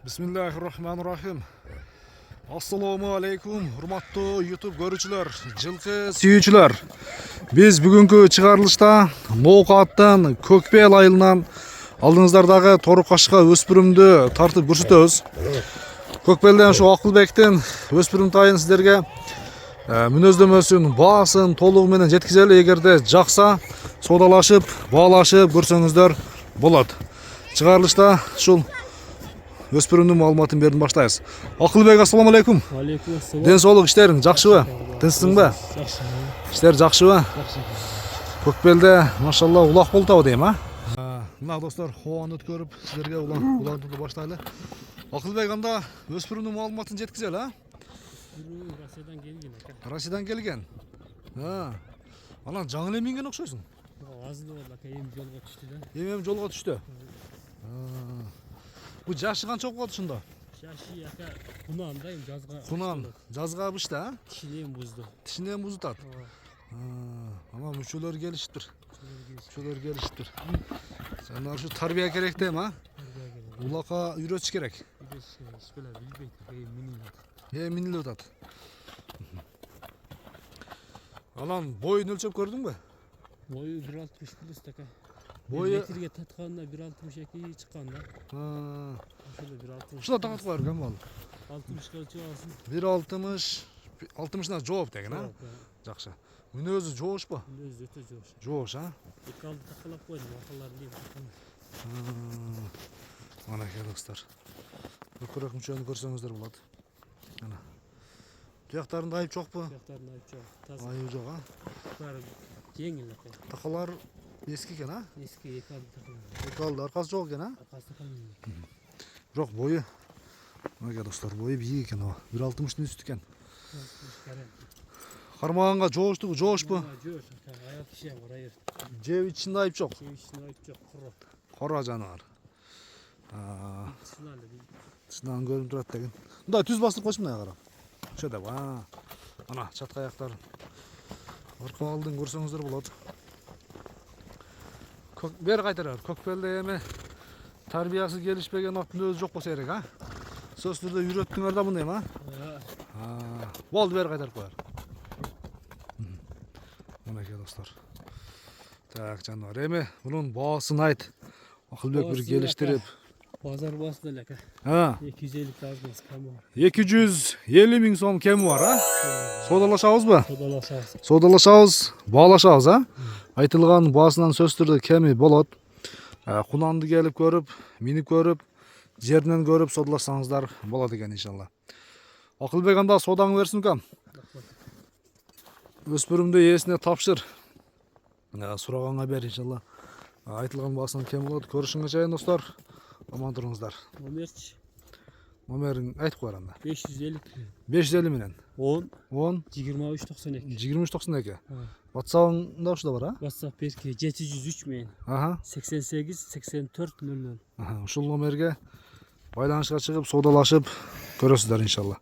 Bismillahirrahmanirrahim. Assalamu alaikum, hurmatlı YouTube görücüler, жылкы сүйүүчүлөр. Biz бүгүнкү чыгарылышта Ноокаттан Көкбел айылынан алдыңыздардагы тору кашка өспүрүмдү тартып көрсөтөбүз. Көкбелден ушу Акылбектин өспүрүм тайын сиздерге мүнөздөмөсүн, баасын толугу менен жеткизели. Эгерде жакса, соодалашып, баалашып көрсөңүздөр болот. Чыгарылышта ушул өспүрүмдүн маалыматын берип баштайбыз. Акылбек, ассаламу алейкум. Алейкум ассалам. Ден соолук, иштериң жакшыбы? Тынчсыңбы? Жакшы. Иштер жакшыбы? Жакшы. Көкбелде машалла улак болтабы дейм, а? Мына достор, хабаны өткөрүп сиздерге улантууду баштайлы. Акылбек, анда өспүрүмдүн маалыматын жеткизели, а? Россиядан келген экен. Россиядан келген. Анан жаңы эле минген окшойсуң. Азды болду, эми жолго түштү да. Эми жолго түштү. Бу жашы канча болуп ушунда? Жашы ака кунанда эми жазга. Кунан, жазга абышты, а? Кишинен бузду. Тишинен бузутат. Ама мүчөлөр келишиптир. Мүчөлөр келишиптир. Жана ушу тарбия керек дейм, а? Улакка үйрөтүш керек. Иш беле билбейт, минилет. Минилип атат. Анан боюн өлчөп көрдүңбү? Бою 1.60 плюс така. Бою метрге татканда 1.62 чыккан да. Ошол 1.60. ушуна такат коер экен бул. 60га чыгасың. 1.60, 60на жооп деген, а? Жакшы. Мүнөзү жоошпу? Өзү өтө жоош. Жоош, а? Эки алды такалап койдум, акалларын дейм. Мына экен достор. Көкүрөк мүчөнү көрсөңүздөр болот. Ana. Тияктарында айып жокпу? Тияктарында айып жок. Таза. Айып жок, а? Баары жеңил экен. Такалар эски экен, а? Эски эки алды такалар. Эки алды, аркасы жок экен, а? Аркасы такалар. Бирок бою, мына достор, бою бийик экен ага. 1.60-тын үстү экен. Кармаганга жоошпу? Жоош, аял киши бар айыр. Жеп ичинде айып жок. Жеп ичинде айып жок, куро. Кора жаныбар. Сыналы бил. Сынан көрүнүп турат деген. Мындай түз басылып койчу мына кара. Ошо деп, Ана чатка аяктар. Арка алдын көрсөңүздөр болот. Бери кайтарар. Көкбелде эми тарбиясы келишпеген аттын өзү жок болсо керек, а? Сөзсүз түрдө үйрөттүңөр да мындайм, а? Болду, бери кайтарып коер. Мынакей достор. Так, жаныбар. Эми мунун баасын айт. Акылбек бир келиштирип. Базар баасы деле ака. 250 тазмас кем бар. 250 миң сом кеми бар, а? Соодалашабызбы? Содалашабыз. Соодалашабыз, баалашабыз, а? Айтылган баасынан сөзсүз түрдө кеми болот. Кунанды келип көрүп, минип көрүп, жеринен көрүп соодалашсаңыздар болот экен иншалла. Акылбек, анда соодаңы берсин укам. Өспүрүмдү ээсине тапшыр. Сураганга бер иншалла. Айтылган баасынан кем болот. Көрүшүнгө чейин достор. Аман туруңуздар. Номерчи. Номерин айтып коер анда. 550. 550 менен. 10. 10. 2392. 2392. WhatsApp'ında ушуда бар, а? WhatsApp берки 703 менен. 88 84 00. Ушул номерге байланышка чыгып, соодалашып көрөсүздөр иншалла.